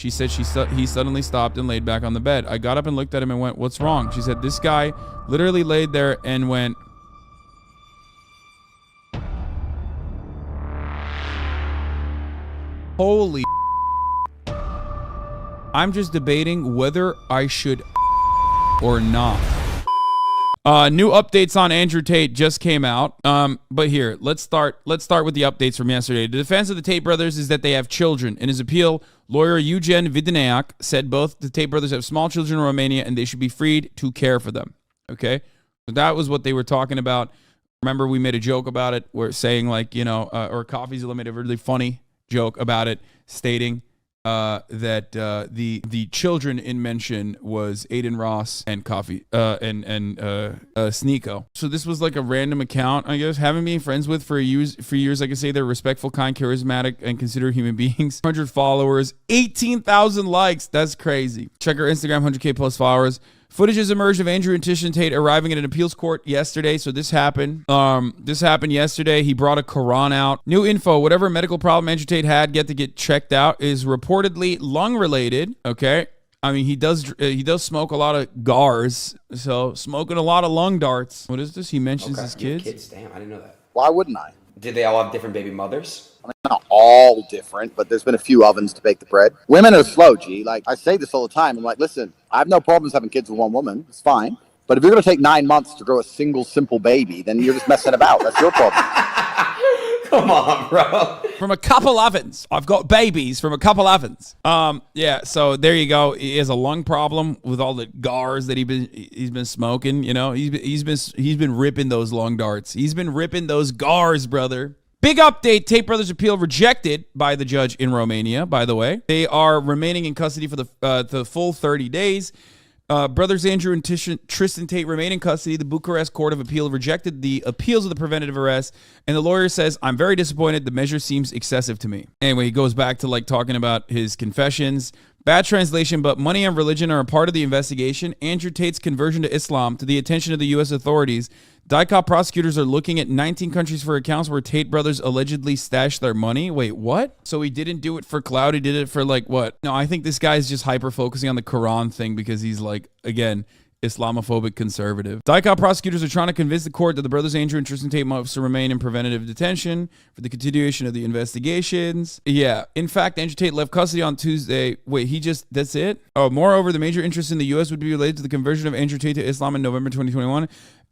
She said he suddenly stopped and laid back on the bed. I got up and looked at him and went, what's wrong? She said, this guy literally laid there and went, holy I'm just debating whether I should or not. New updates on Andrew Tate just came out. But here, let's start with the updates from yesterday. The defense of the Tate brothers is that they have children. In his appeal, lawyer Eugen Vidiniak said both the Tate brothers have small children in Romania and they should be freed to care for them. Okay? So that was what they were talking about. Remember, we made a joke about it. We're saying, like, you know, or Coffeezilla made a really funny joke about it, stating that the children in mention was Aiden Ross and Sneeko. So this was like a random account, I guess. Having been friends with for years, I can say they're respectful, kind, charismatic, and considerate human beings. 100 followers, 18,000 likes. That's crazy. Check our Instagram, 100K plus followers. Footage has emerged of Andrew and Tish and Tate arriving at an appeals court yesterday. So this happened. This happened yesterday. He brought a Quran out. New info: whatever medical problem Andrew Tate had to get checked out is reportedly lung related. Okay, I mean he does smoke a lot of gars, so smoking a lot of lung darts. What is this? He mentions his kids. Damn, I didn't know that. Why wouldn't I? Did they all have different baby mothers? I mean, not all different, but there's been a few ovens to bake the bread. Women are slow, G. Like, I say this all the time. I'm like, listen, I have no problems having kids with one woman. It's fine. But if you're going to take 9 months to grow a single, simple baby, then you're just messing about. That's your problem. Come on, bro. From a couple ovens. I've got babies from a couple ovens. Yeah, so there you go. He has a lung problem with all the gars that he's been smoking. You know, he's been ripping those lung darts. He's been ripping those gars, brother. Big update. Tate brothers' appeal rejected by the judge in Romania, by the way. They are remaining in custody for the full 30 days. Brothers Andrew and Tristan Tate remain in custody. The Bucharest Court of Appeal rejected the appeals of the preventative arrest, and the lawyer says, I'm very disappointed. The measure seems excessive to me. Anyway, he goes back to like talking about his confessions. Bad translation, but money and religion are a part of the investigation. Andrew Tate's conversion to Islam to the attention of the U.S. authorities. DICOP prosecutors are looking at 19 countries for accounts where Tate brothers allegedly stashed their money. Wait, what? So he didn't do it for clout. He did it for like what? No, I think this guy's just hyper-focusing on the Quran thing because he's like, again, Islamophobic conservative. DICOP prosecutors are trying to convince the court that the brothers Andrew and Tristan Tate must remain in preventative detention for the continuation of the investigations. Yeah. In fact, Andrew Tate left custody on Tuesday. Wait, that's it? Oh, moreover, the major interest in the U.S. would be related to the conversion of Andrew Tate to Islam in November 2021.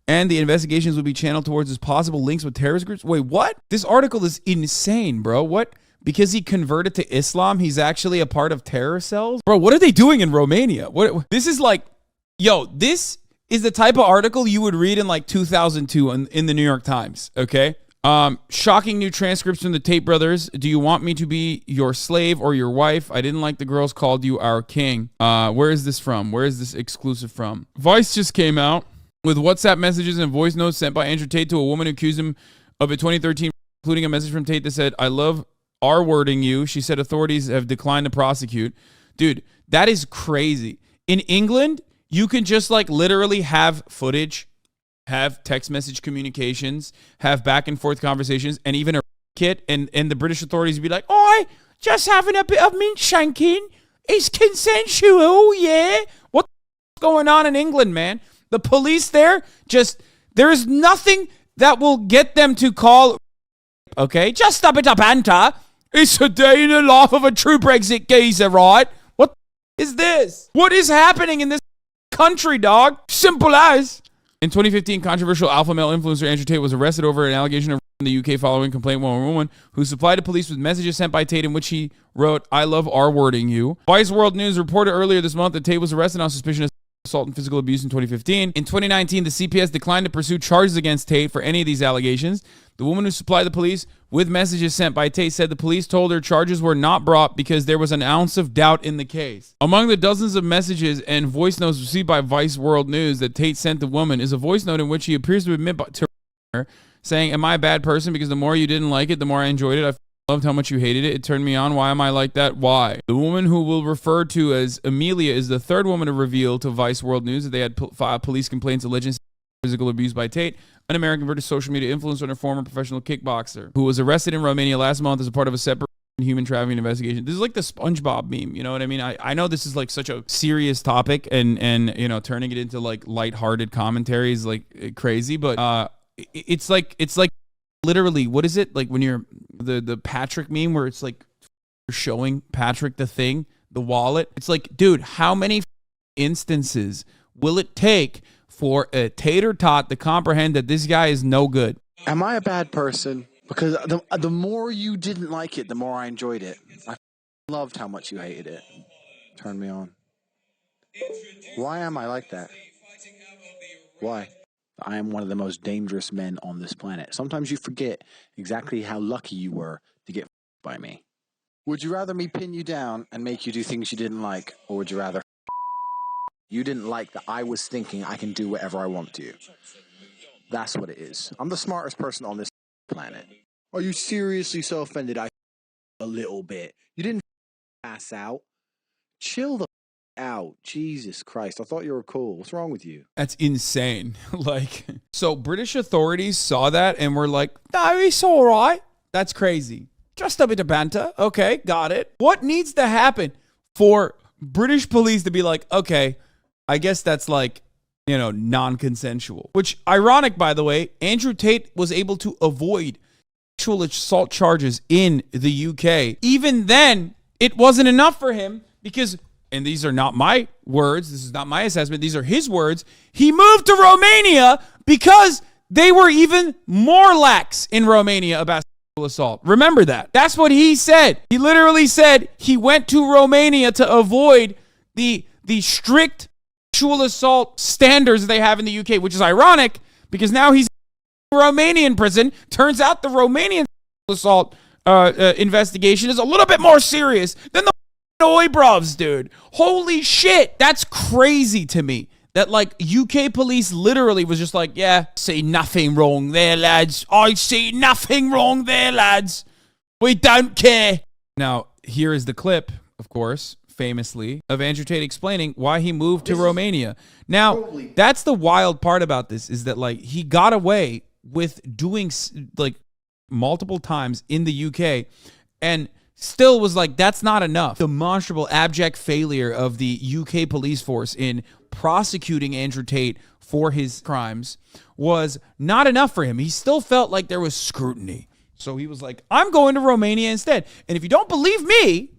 And the investigations will be channeled towards his possible links with terrorist groups. Wait, what? This article is insane, bro. What? Because he converted to Islam, he's actually a part of terror cells? Bro, what are they doing in Romania? This is like, yo, this is the type of article you would read in like 2002 in the New York Times, okay? Shocking new transcripts from the Tate brothers. Do you want me to be your slave or your wife? I didn't like the girls called you our king. Where is this from? Where is this exclusive from? Vice just came out with WhatsApp messages and voice notes sent by Andrew Tate to a woman who accused him of a 2013, including a message from Tate that said, I love R-wording you. She said authorities have declined to prosecute. Dude, that is crazy. In England, you can just like literally have footage, have text message communications, have back and forth conversations, and even a kit, and the British authorities would be like, oh, just having a bit of mint shanking. It's consensual, yeah? What's going on in England, man? The police there, there is nothing that will get them to call, okay? Just a bit of banter. It's a day in the life of a true Brexit geezer, right? What is this? What is happening in this country, dog? Simple as. In 2015, controversial alpha male influencer Andrew Tate was arrested over an allegation of in the UK following complaint from a woman who supplied the police with messages sent by Tate in which he wrote, I love R-wording you. Vice World News reported earlier this month that Tate was arrested on suspicion of assault and physical abuse in 2015. In 2019, the CPS declined to pursue charges against Tate for any of these allegations. The woman who supplied the police with messages sent by Tate said the police told her charges were not brought because there was an ounce of doubt in the case. Among the dozens of messages and voice notes received by Vice World News that Tate sent the woman is a voice note in which he appears to admit to her, saying, am I a bad person because the more you didn't like it, the more I enjoyed it. I loved how much you hated it. It turned me on. Why am I like that? Why? The woman who will refer to as Amelia is the third woman to reveal to Vice World News that they had filed police complaints alleging physical abuse by Tate, an American British social media influencer and a former professional kickboxer who was arrested in Romania last month as a part of a separate human trafficking investigation. This is like the SpongeBob meme. You know what I mean? I know this is like such a serious topic, and you know, turning it into like lighthearted commentary is like crazy, but it's like literally, what is it like when you're the Patrick meme where it's like showing Patrick the thing, the wallet? It's like, dude, how many instances will it take for a tater tot to comprehend that this guy is no good? Am I a bad person? Because the more you didn't like it, the more I enjoyed it. I loved how much you hated it. Turned me on. Why am I like that? Why? I am one of the most dangerous men on this planet. Sometimes you forget exactly how lucky you were to get by me. Would you rather me pin you down and make you do things you didn't like, or would you rather you didn't like that I was thinking I can do whatever I want to? That's what it is. I'm the smartest person on this planet. Are you seriously so offended I a little bit? You didn't pass out. Chill the out. Jesus Christ. I thought you were cool. What's wrong with you? That's insane. Like, so British authorities saw that and were like, no, he's all right. That's crazy. Just a bit of banter. Okay, got it. What needs to happen for British police to be like, okay, I guess that's like, you know, non-consensual? Which, ironic, by the way, Andrew Tate was able to avoid sexual assault charges in the UK. Even then, it wasn't enough for him because, and these are not my words, this is not my assessment, these are his words, he moved to Romania because they were even more lax in Romania about sexual assault. Remember that. That's what he said. He literally said he went to Romania to avoid the strict sexual assault standards they have in the UK, which is ironic because now he's Romanian prison. Turns out the Romanian assault investigation is a little bit more serious than the Oibrovs, dude. Holy shit. That's crazy to me. That like UK police literally was just like, yeah, see nothing wrong there, lads. I see nothing wrong there, lads. We don't care. Now, here is the clip, of course, famously, of Andrew Tate explaining why he moved to Romania. Now, that's the wild part about this, is that like he got away with doing like multiple times in the UK and still was like, that's not enough. Demonstrable abject failure of the UK police force in prosecuting Andrew Tate for his crimes was not enough for him. He still felt like there was scrutiny. So he was like, I'm going to Romania instead. And if you don't believe me,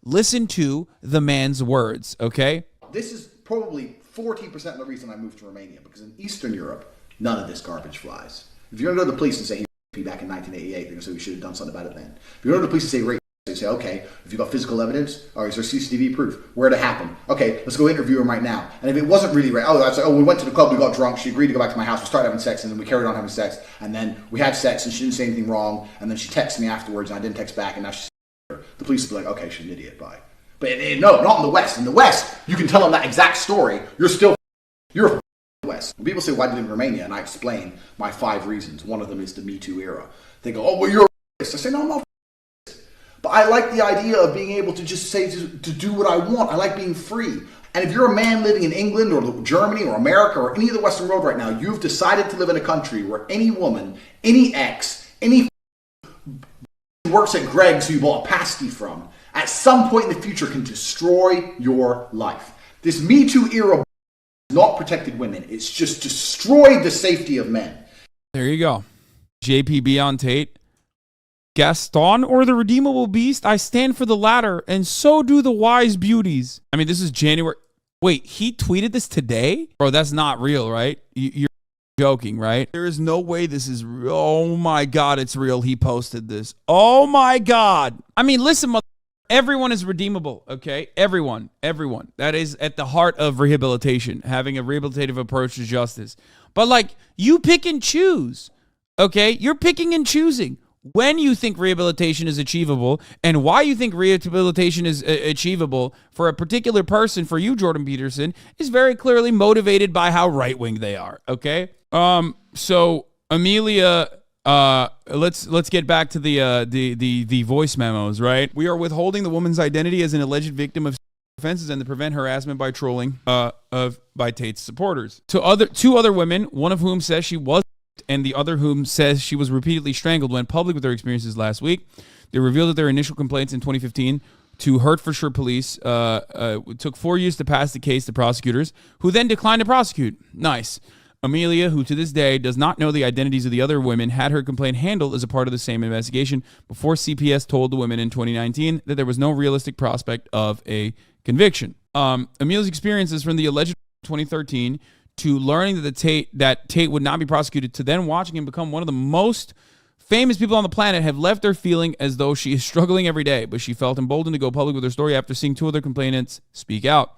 listen to the man's words, okay? This is probably 40% of the reason I moved to Romania, because in Eastern Europe, none of this garbage flies. If you're going to go to the police and say he raped me back in 1988, they're going to say we should have done something about it then. If you're going to the police and say rape, they say, okay, if you've got physical evidence, or is there CCTV proof? Where'd it happen? Okay, let's go interview him right now. And if it wasn't really rape, I'd say, we went to the club, we got drunk, she agreed to go back to my house, we started having sex, and then we carried on having sex, and then we had sex, and she didn't say anything wrong, and then she texted me afterwards, and I didn't text back, and now she's the police will be like, okay, she's an idiot, bye. But no, not in the West. In the West, you can tell them that exact story. You're in the West. When people say, why did you in Romania? And I explain my 5 reasons. One of them is the Me Too era. They go, oh, well, you're a racist. I say, no, I'm not a racist. But I like the idea of being able to just say, to do what I want. I like being free. And if you're a man living in England or Germany or America or any of the Western world right now, you've decided to live in a country where any woman, any ex, any works at Greg's who you bought a pasty from, at some point in the future can destroy your life. This Me Too era has not protected women. It's just destroyed the safety of men. There you go. JPB on Tate. Gaston or the Redeemable Beast? I stand for the latter, and so do the wise beauties. I mean, this is January. Wait, he tweeted this today? Bro, that's not real, right? You're joking, right? There is no way this is real. Oh my God, it's real. He posted this. Oh my God. I mean, listen, everyone is redeemable, okay? Everyone. That is at the heart of rehabilitation, having a rehabilitative approach to justice. But like, you pick and choose, okay? You're picking and choosing when you think rehabilitation is achievable and why you think rehabilitation is achievable for a particular person. For you, Jordan Peterson, is very clearly motivated by how right-wing they are, okay? So Amelia, let's get back to the voice memos, right? We are withholding the woman's identity as an alleged victim of offenses and to prevent harassment by trolling by Tate's supporters. Two other women, one of whom says she was and the other whom says she was repeatedly strangled, went public with their experiences last week. They revealed that their initial complaints in 2015 to Hertfordshire police took 4 years to pass the case to prosecutors, who then declined to prosecute. Nice. Amelia, who to this day does not know the identities of the other women, had her complaint handled as a part of the same investigation before CPS told the women in 2019 that there was no realistic prospect of a conviction. Amelia's experiences from the alleged 2013 to learning that Tate would not be prosecuted to then watching him become one of the most famous people on the planet have left her feeling as though she is struggling every day, but she felt emboldened to go public with her story after seeing 2 other complainants speak out.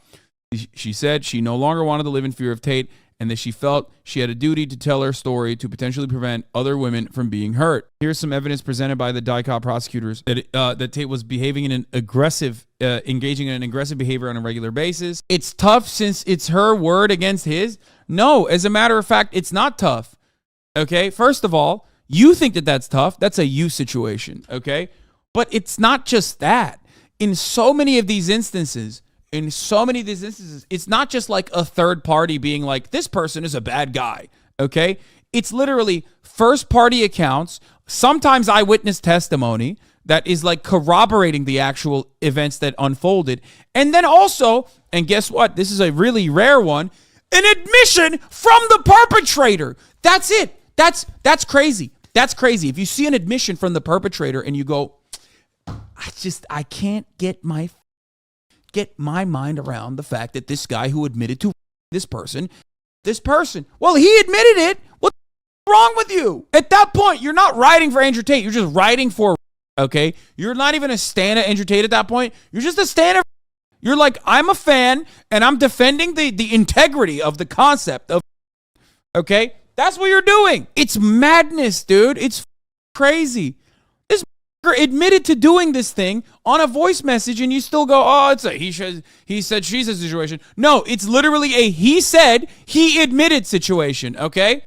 She said she no longer wanted to live in fear of Tate and that she felt she had a duty to tell her story to potentially prevent other women from being hurt. Here's some evidence presented by the DICOT prosecutors that Tate was behaving in an aggressive, engaging in an aggressive behavior on a regular basis. It's tough since it's her word against his. No, as a matter of fact, it's not tough. Okay, first of all, you think that that's tough. That's a you situation, okay? But it's not just that. In so many of these instances, it's not just like a third party being like, this person is a bad guy, okay? It's literally first-party accounts, sometimes eyewitness testimony that is like corroborating the actual events that unfolded. And then also, and guess what? This is a really rare one, an admission from the perpetrator. That's it. That's crazy. That's crazy. If you see an admission from the perpetrator and you go, I can't get my mind around the fact that this guy who admitted to this person, well, he admitted it. What's wrong with you? At that point, you're not writing for Andrew Tate. You're just writing for, okay? You're not even a stan of Andrew Tate at that point. You're just a stan of, you're like, I'm a fan and I'm defending the integrity of the concept of, okay? That's what you're doing. It's madness, dude. It's crazy. This admitted to doing this thing on a voice message and you still go, oh, it's a he said, she said situation. No, it's literally a he said, he admitted situation, okay?